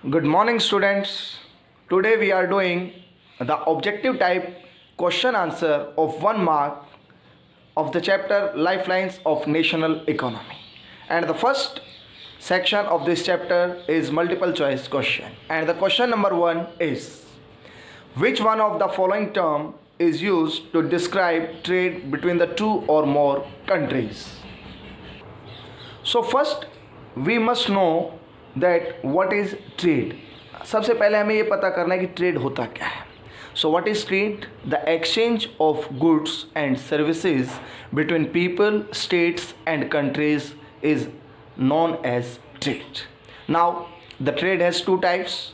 Good morning, students. Today we are doing the objective type question answer of 1 mark of the chapter Lifelines of National Economy. And the first section of this chapter is multiple choice question. And the question number 1 is, which one of the following term is used to describe trade between the two or more countries? So first we must know that what is trade. सबसे पहले हमें ये पता करना है कि trade होता क्या है. So what is trade? The exchange of goods and services between people, states and countries is known as trade. Now the trade has two types.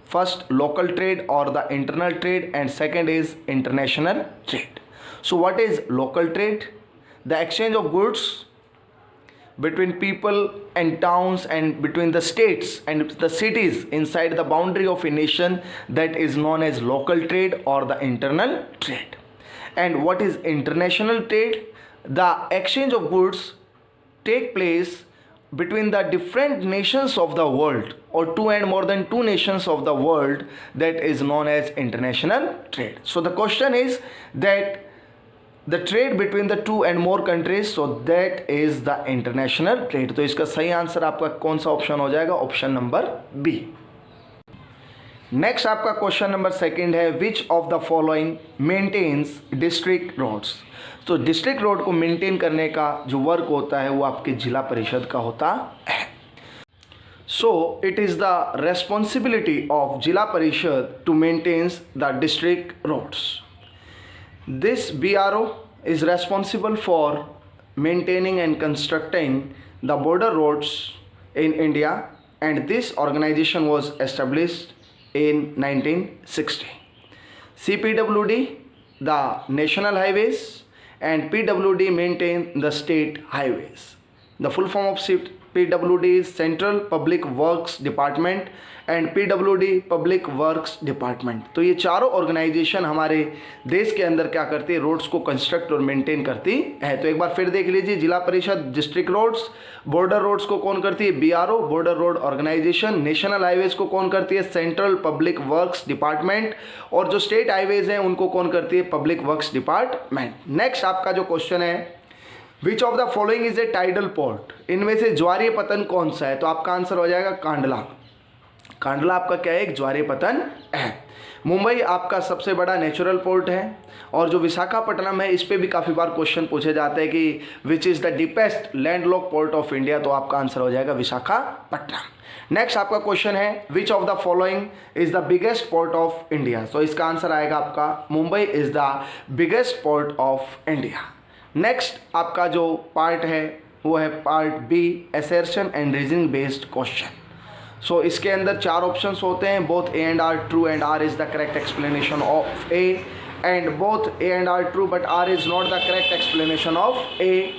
First, local trade or the internal trade, and second is international trade. So what is local trade? The exchange of goods between people and towns and between the states and the cities inside the boundary of a nation, that is known as local trade or the internal trade. And what is international trade? The exchange of goods take place between the different nations of the world or two and more than two nations of the world, that is known as international trade. So the question is that the trade between the two and more countries, so that is the international trade. तो इसका सही answer आपका कौन सा option हो जाएगा? Option number B. Next आपका question number second है, which of the following maintains district roads. तो डिस्ट्रिक्ट रोड को मेंटेन करने का जो वर्क होता है वो आपके जिला परिषद का होता है. So it is the responsibility of Jila Parishad to maintain the district roads. This BRO is responsible for maintaining and constructing the border roads in India, and this organization was established in 1960. CPWD, the national highways, and PWD maintain the state highways. The full form of PWD is Central Public Works Department and PWD Public Works Department. तो ये चारों organisation हमारे देश के अंदर क्या करती है? रोड्स को कंस्ट्रक्ट और मेंटेन करती है. तो एक बार फिर देख लीजिए, जिला परिषद डिस्ट्रिक्ट रोड्स, बॉर्डर रोड्स को कौन करती है? BRO, border road organisation. National highways को कौन करती है? Central public works department. और जो स्टेट हाईवेज हैं उनको कौन करती है? Public works department. नेक्स्ट आपका जो क्वेश्चन है, which of the following is a tidal port. इनमें से ज्वारीय पतन कौन सा है? तो आपका आंसर हो जाएगा कांडला. कांडला आपका क्या है? एक ज्वारीय पतन है. मुंबई आपका सबसे बड़ा नेचुरल पोर्ट है. और जो विशाखापट्टनम है, इस पे भी काफ़ी बार क्वेश्चन पूछे जाते हैं कि which is the deepest landlock port of India. तो आपका आंसर हो जाएगा विशाखापट्टनम. नेक्स्ट आपका क्वेश्चन है, which of the following is the biggest port of India. तो इसका आंसर आएगा आपका Mumbai is the biggest port of India. Next आपका जो पार्ट है वो है part B, assertion and reasoning based question. So इसके अंदर चार ऑप्शंस होते हैं, both A and R true and R is the correct explanation of A, and both A and R true but R is not the correct explanation of A,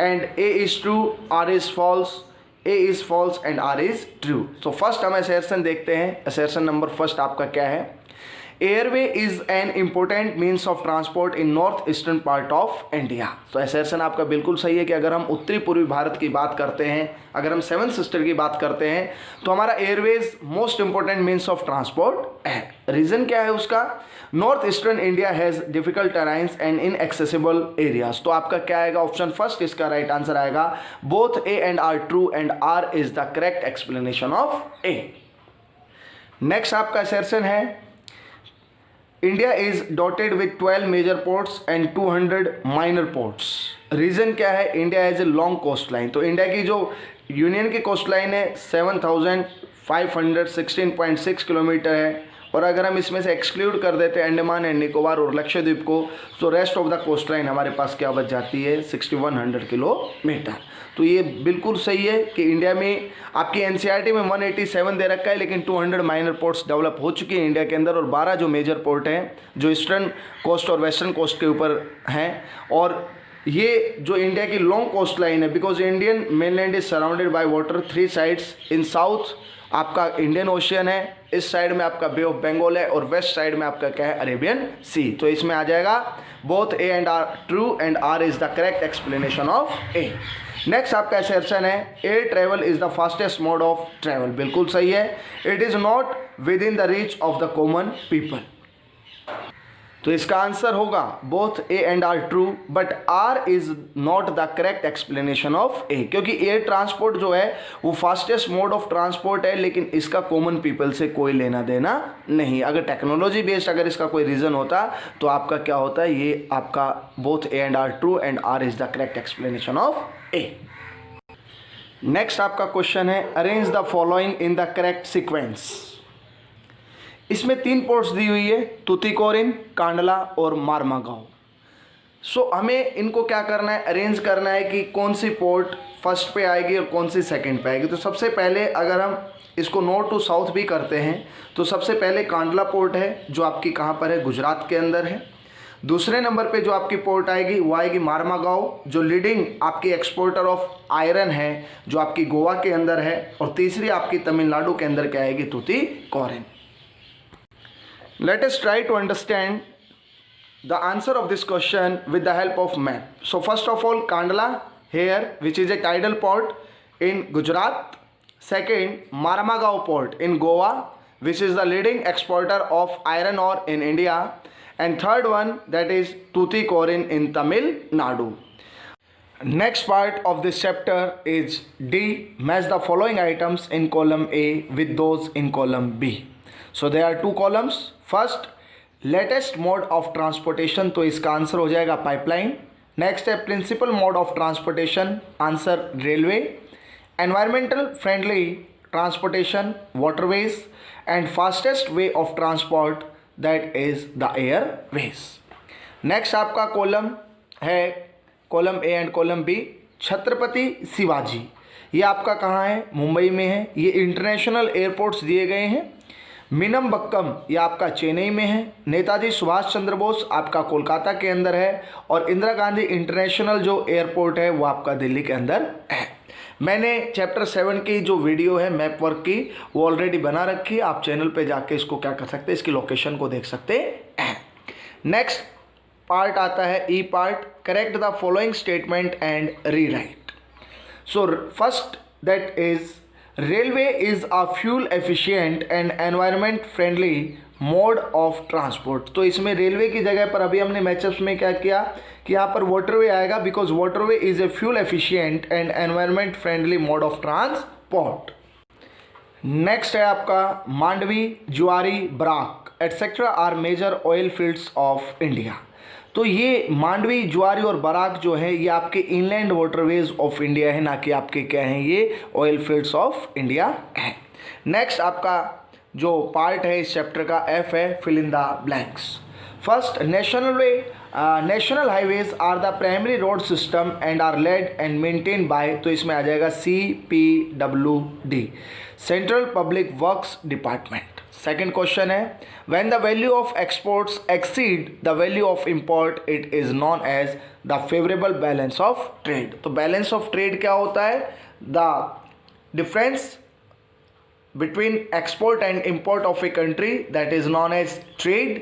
and A is true, R is false, A is false and R is true. So first हम assertion देखते हैं. Assertion number first आपका क्या है? Airway is an important means of transport in north eastern part of India. तो असर्शन आपका बिल्कुल सही है कि अगर हम उत्तरी पूर्वी भारत की बात करते हैं, अगर हम सेवन सिस्टर की बात करते हैं, तो हमारा airways most important means of transport है. रीजन क्या है उसका? North Eastern India has difficult terrains and inaccessible areas. तो आपका क्या आएगा? ऑप्शन फर्स्ट इसका राइट आंसर आएगा. Both A and R true and R is the correct explanation of A. Next आपका असर्शन है, India is dotted with 12 major ports and 200 minor ports. Reason क्या है? India has a long coast line. तो India की जो union की coast line है 7,516.6 kilometre है. और अगर हम इसमें से एक्सक्लूड कर देते हैं अंडमान एंड निकोबार और लक्षद्वीप को, तो rest of the coast line हमारे पास क्या बच जाती है? 6100 किलोमीटर. तो ये बिल्कुल सही है कि इंडिया में आपकी एनसीईआरटी में 187 दे रखा है, लेकिन 200 माइनर पोर्ट्स डेवलप हो चुकी हैं इंडिया के अंदर, और 12 जो मेजर पोर्ट हैं जो ईस्टर्न कोस्ट और वेस्टर्न कोस्ट के ऊपर हैं. और ये जो इंडिया की लॉन्ग कोस्ट लाइन है, because Indian mainland is surrounded by water three sides. In south आपका इंडियन ओशियन है, इस साइड में आपका बे ऑफ बंगाल है, और वेस्ट साइड में आपका क्या है? Arabian Sea. तो इसमें आ जाएगा both A and R true and R is the correct explanation of A. Next आपका असर्शन है air travel is the fastest mode of travel, बिल्कुल सही है। It is not within the reach of the common people, तो इसका answer होगा both A and R true, but R is not the correct explanation of A, क्योंकि air transport जो है वो फास्टेस्ट मोड ऑफ ट्रांसपोर्ट है, लेकिन इसका कॉमन पीपल से कोई लेना देना नहीं। अगर टेक्नोलॉजी बेस्ड अगर इसका कोई रीज़न होता तो आपका क्या होता है, ये आपका both A and R true and R is the correct explanation of A. Next आपका क्वेश्चन है arrange the following in the correct sequence. इसमें 3 पोर्ट्स दी हुई है, तुतीकोरिन, कांडला और मारमागांव। सो हमें इनको क्या करना है, अरेंज करना है कि कौन सी पोर्ट फर्स्ट पे आएगी और कौन सी सेकंड पे आएगी। तो सबसे पहले अगर हम इसको नॉर्थ टू साउथ भी करते हैं तो सबसे पहले कांडला पोर्ट है जो आपकी कहाँ पर है, गुजरात के अंदर है। दूसरे नंबर पे जो आपकी पोर्ट आएगी वो आएगी मारमागांव, जो लीडिंग आपकी एक्सपोर्टर ऑफ आयरन है, जो आपकी गोवा के अंदर है। और तीसरी आपकी तमिलनाडु के अंदर क्या आएगी, Tuticorin. Let us try to understand the answer of this question with the help of map. So first of all, Kandla here, which is a tidal port in Gujarat. Second, Maramagaon port in Goa, which is the leading exporter of iron ore in India. And third one, that is Tuticorin in Tamil Nadu. Next part of this chapter is D. Match the following items in column A with those in column B. So there are 2 columns. First latest mode of transportation, तो इसका answer हो जाएगा pipeline. Next है principal mode of transportation, answer railway. Environmental friendly transportation, waterways. And fastest way of transport, that is the airways. Next आपका column है column A and column B. Chhatrapati Shivaji, ये आपका कहाँ है, मुंबई में है। ये इंटरनेशनल एयरपोर्ट्स दिए गए हैं। मीनमबक्कम ये आपका चेन्नई में है। नेताजी सुभाष चंद्र बोस आपका कोलकाता के अंदर है। और इंदिरा गांधी इंटरनेशनल जो एयरपोर्ट है वो आपका दिल्ली के अंदर है। मैंने चैप्टर 7 की जो वीडियो है मैप वर्क की वो ऑलरेडी बना रखी है, आप चैनल पे जाके इसको क्या कर सकते हैं, इसकी लोकेशन को देख सकते हैं। नेक्स्ट पार्ट आता है E part, correct the following statement and rewrite. So first that is railway is a fuel efficient and environment friendly mode of transport. तो इसमें रेलवे की जगह पर अभी हमने मैचअप्स में क्या किया कि यहाँ पर वाटरवे आएगा, because waterway is a fuel efficient and environment friendly mode of transport. Next है आपका Mandvi, Zuari, Barak etcetera are major oil fields of India. तो ये मांडवी, ज्वारी और बराक जो है ये आपके इनलैंड वाटरवेज ऑफ इंडिया है, ना कि आपके क्या हैं, ये ऑयल फील्ड्स ऑफ इंडिया है। नेक्स्ट आपका जो पार्ट है इस चैप्टर का एफ है, fill in the blanks. First, national highways are the primary road system and are laid and maintain by, तो इसमें आ जाएगा CPWD, central public works department. Second question है when the value of exports exceed the value of import it is known as the favourable balance of trade. तो balance of trade क्या होता है, the difference between export and import of a country, that is known as trade.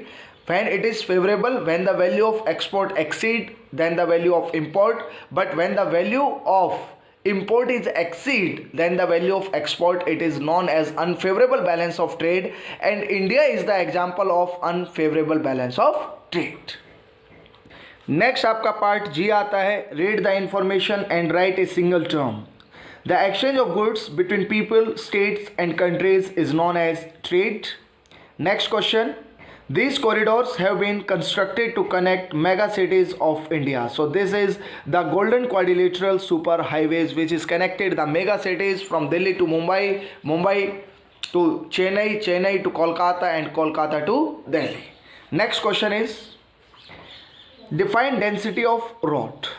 When it is favorable, when the value of export exceed then the value of import, but when the value of import is exceed then the value of export, it is known as unfavorable balance of trade, and India is the example of unfavorable balance of trade. Next आपका part जी आता है, read the information and write a single term. The exchange of goods between people, states and countries is known as trade. Next question. These corridors have been constructed to connect mega cities of India. So this is the Golden Quadrilateral Super Highways which is connected the mega cities from Delhi to Mumbai, Mumbai to Chennai, Chennai to Kolkata and Kolkata to Delhi. Next question is define density of road.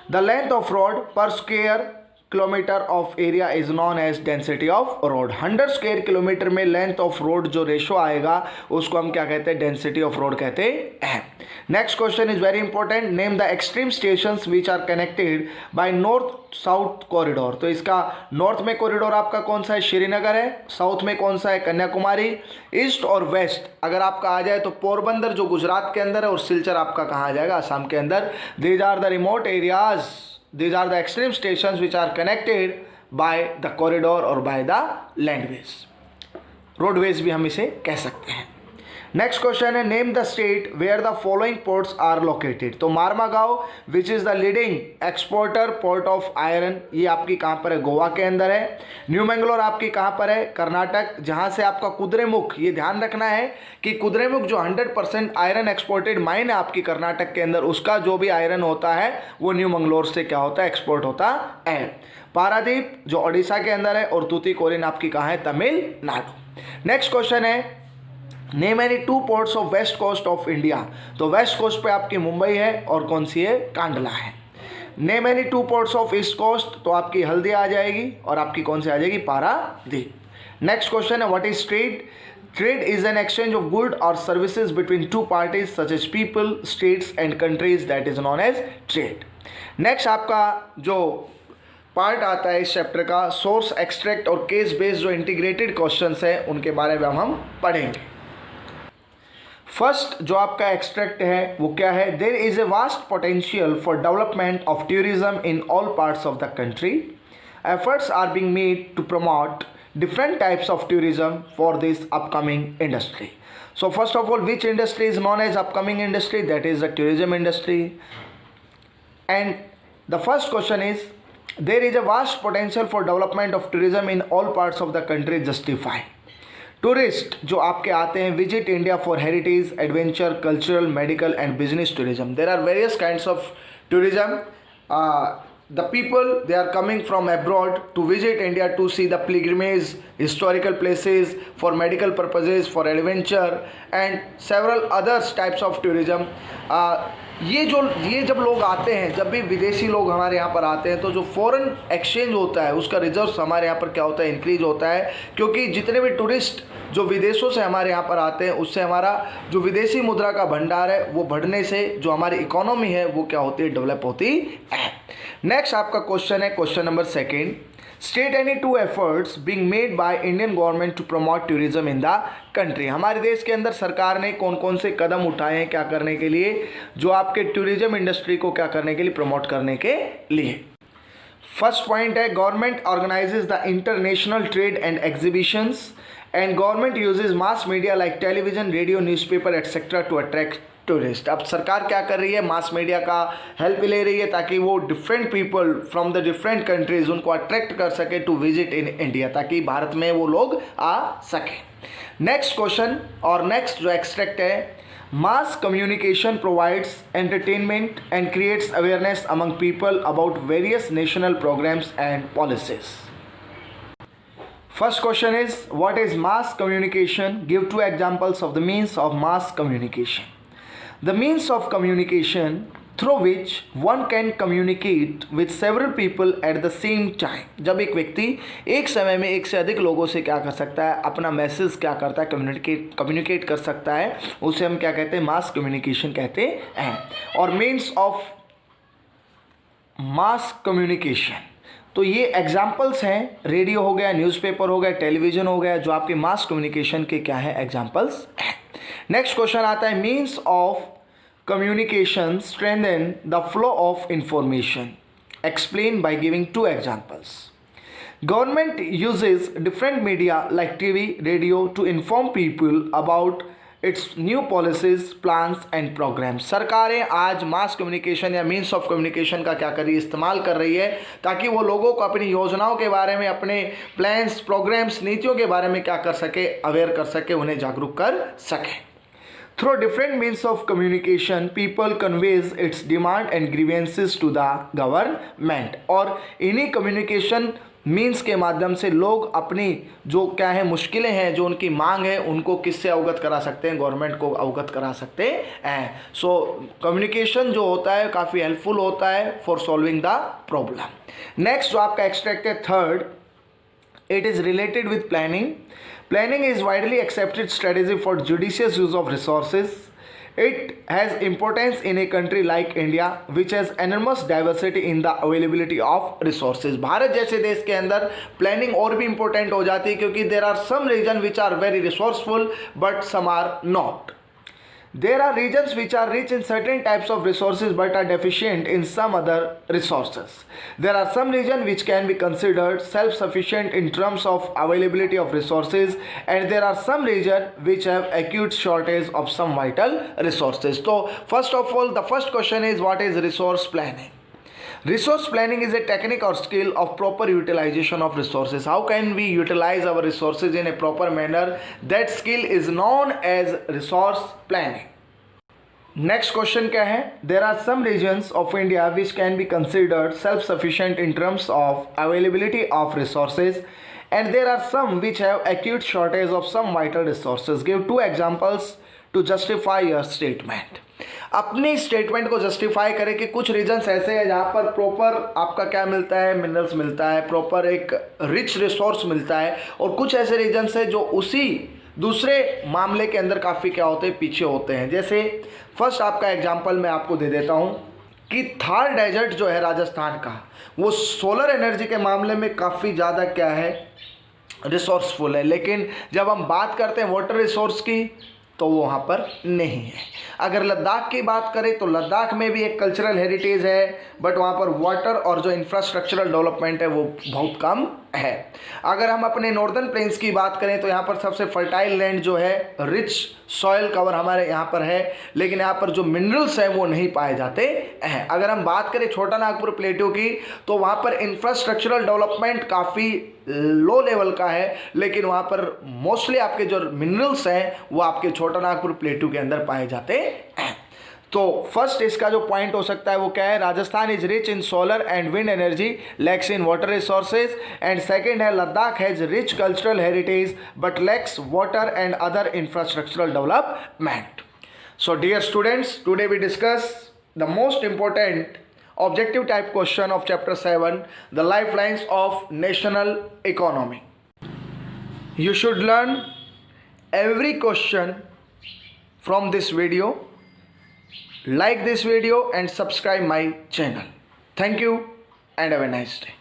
The length of road per square kilometre of area is known as density of road. 100 square kilometre में length of road जो ratio आएगा उसको हम क्या कहते हैं, density of road कहते हैं। Next question is very important, name the extreme stations which are connected by north south corridor. तो इसका नॉर्थ में कॉरिडोर आपका कौन सा है, श्रीनगर है। साउथ में कौन सा है, कन्याकुमारी। ईस्ट और वेस्ट अगर आपका आ जाए तो पोरबंदर जो गुजरात के अंदर है, और सिलचर आपका कहाँ आ जाएगा, आसाम के अंदर। These are the remote areas These are the extreme stations which are connected by the corridor or by the landways. Roadways भी हम इसे कह सकते हैं. नेक्स्ट क्वेश्चन है, name the state where the following ports are located. तो Mormugao which is the leading exporter port of iron, ये आपकी कहाँ पर है, गोवा के अंदर है. न्यू मैंगलोर आपकी कहाँ पर है, कर्नाटक, जहाँ से आपका कुद्रेमुख, ये ध्यान रखना है कि कुद्रेमुख जो 100% आयरन एक्सपोर्टेड माइन है आपकी कर्नाटक के अंदर, उसका जो भी आयरन होता है वो न्यू मैंगलोर से क्या होता है, एक्सपोर्ट होता है. पारादीप जो ओडिशा के अंदर है, और तूतीकोरिन आपकी कहाँ है, तमिलनाडु. नेक्स्ट क्वेश्चन है, name any 2 ports of west coast of India. तो वेस्ट कोस्ट पे आपकी मुंबई है और कौन सी है, कांडला है. Name any 2 ports of east coast, तो आपकी हल्दिया आ जाएगी और आपकी कौन सी आ जाएगी, पारादीप. नेक्स्ट क्वेश्चन है, what is trade. Trade is an exchange of good और services between 2 parties such as people, states and countries, that is known as trade. Next आपका जो पार्ट आता है इस चैप्टर का, सोर्स, एक्सट्रैक्ट और केस बेस्ड जो इंटीग्रेटेड क्वेश्चंस है उनके बारे में हम पढ़ेंगे. फर्स्ट जो आपका एक्सट्रैक्ट है वो क्या है, there is a vast potential for development of tourism in all parts of the country. Efforts are being made to promote different types of tourism for this upcoming industry. So first of all, which industry is known as upcoming industry? That is the tourism industry. And the first question is, there is a vast potential for development of tourism in all parts of the country. Justify. Tourist जो आपके आते हैं, visit India for heritage, adventure, cultural, medical and business tourism. There are various kinds of tourism. The people, they are coming from abroad to visit India to see the pilgrimage, historical places, for medical purposes, for adventure and several other types of tourism. ये जब लोग आते हैं, जब भी विदेशी लोग हमारे यहाँ पर आते हैं, तो जो फॉरेन एक्सचेंज होता है उसका रिजर्व हमारे यहाँ पर क्या होता है, इंक्रीज होता है. क्योंकि जितने भी टूरिस्ट जो विदेशों से हमारे यहाँ पर आते हैं, उससे हमारा जो विदेशी मुद्रा का भंडार है वो बढ़ने से जो हमारी इकोनॉमी है वो क्या होती है, डेवलप होती है. नेक्स्ट आपका क्वेश्चन है, question number 2. State any 2 efforts being made by Indian government to promote tourism in the country. हमारे देश के अंदर सरकार ने कौन कौन से कदम उठाए हैं क्या करने के लिए, जो आपके टूरिज्म इंडस्ट्री को क्या करने के लिए, प्रमोट करने के लिए. फर्स्ट पॉइंट है, government organises the international trade and exhibitions and government uses mass media like television, radio, newspaper etcetera to attract tourist. अब सरकार क्या कर रही है, मास मीडिया का हेल्प ले रही है ताकि वो different people from the different countries उनको अट्रैक्ट कर सके टू विजिट इन इंडिया, ताकि भारत में वो लोग आ सकें. नेक्स्ट क्वेश्चन और नेक्स्ट जो एक्सट्रैक्ट है, mass communication provides entertainment and creates awareness among people about various national programmes and policies. First question is, what is mass communication? Give 2 examples of the means of mass communication. The means of communication through which one can communicate with several people at the same time. जब एक व्यक्ति एक समय में एक से अधिक लोगों से क्या कर सकता है, अपना मैसेज क्या करता है, कम्युनिकेट कर सकता है, उसे हम क्या कहते हैं, मास कम्युनिकेशन कहते हैं. और मीन्स ऑफ मास कम्युनिकेशन, तो ये एग्जाम्पल्स हैं, रेडियो हो गया, न्यूज़पेपर हो गया, टेलीविज़न हो गया, जो आपके मास कम्युनिकेशन के क्या है, एग्जाम्पल्स हैं. नेक्स्ट क्वेश्चन आता है, means of communication strengthen the flow of information. Explain by giving 2 examples. Government uses different media like TV, radio to inform people about its new policies, plans and programmes. सरकारें आज mass communication या means of communication का क्या कर रही है, इस्तेमाल कर रही है ताकि वो लोगों को अपनी योजनाओं के बारे में, अपने प्लान्स, प्रोग्राम्स, नीतियों के बारे में क्या कर सके, अवेयर कर सके, उन्हें जागरूक कर सके. Through different means of communication people conveys its demand and grievances to the government. और इन्हीं कम्युनिकेशन मीन्स के माध्यम से लोग अपनी जो क्या है मुश्किलें हैं, जो उनकी मांग है, उनको किससे अवगत करा सकते हैं, गवर्नमेंट को अवगत करा सकते हैं. सो कम्युनिकेशन जो होता है काफ़ी हेल्पफुल होता है for solving the problem. Next जो आपका एक्सट्रैक्ट है, 3rd, it is related with planning. Planning is widely accepted strategy for judicious use of resources. It has importance in a country like India, which has enormous diversity in the availability of resources. Bharat जैसे देश के अंदर planning और भी important हो जाती है क्योंकि there are some regions which are very resourceful but some are not. There are regions which are rich in certain types of resources but are deficient in some other resources. There are some regions which can be considered self-sufficient in terms of availability of resources, and there are some regions which have acute shortage of some vital resources. So first of all, the first question is, what is resource planning? Resource planning is a technique or skill of proper utilization of resources. How can we utilize our resources in a proper manner? That skill is known as resource planning. Next question क्या है? There are some regions of India which can be considered self-sufficient in terms of availability of resources, and there are some which have acute shortage of some vital resources. Give 2 examples to justify your statement. अपनी statement को justify करें कि कुछ regions ऐसे हैं जहाँ पर proper आपका क्या मिलता है, मिनरल्स मिलता है, प्रॉपर एक रिच रिसोर्स मिलता है, और कुछ ऐसे रीजन्स हैं जो उसी दूसरे मामले के अंदर काफ़ी क्या होते हैं, पीछे होते हैं. जैसे फर्स्ट आपका एग्जांपल मैं आपको दे देता हूँ कि थार डेजर्ट जो है राजस्थान का, वो सोलर एनर्जी के मामले में काफ़ी ज़्यादा क्या है, रिसोर्सफुल है, लेकिन जब हम बात करते हैं वाटर रिसोर्स की तो वो वहाँ पर नहीं है. अगर लद्दाख की बात करें तो लद्दाख में भी एक कल्चरल हेरिटेज है, बट वहाँ पर वाटर और जो इंफ्रास्ट्रक्चरल डेवलपमेंट है वो बहुत कम है. अगर हम अपने नॉर्दर्न प्लेन्स की बात करें तो यहाँ पर सबसे फर्टाइल लैंड जो है, रिच सॉइल कवर हमारे यहाँ पर है, लेकिन यहाँ पर जो मिनरल्स हैं वो नहीं पाए जाते हैं. अगर हम बात करें छोटा नागपुर प्लेटू की तो वहाँ पर इंफ्रास्ट्रक्चरल डेवलपमेंट काफ़ी लो लेवल का है, लेकिन वहाँ पर मोस्टली आपके जो मिनरल्स हैं वो आपके छोटा नागपुर प्लेटू के अंदर पाए जाते हैं. तो फर्स्ट इसका जो पॉइंट हो सकता है वो क्या है, Rajasthan is rich in solar and wind energy, lacks in water resources. And second है, Ladakh has rich cultural heritage but lacks water and other infrastructural development. So dear students, today we discuss the most important objective type question of chapter 7, the lifelines of national economy. You should learn every question from this video. Like this video and subscribe my channel. Thank you and have a nice day.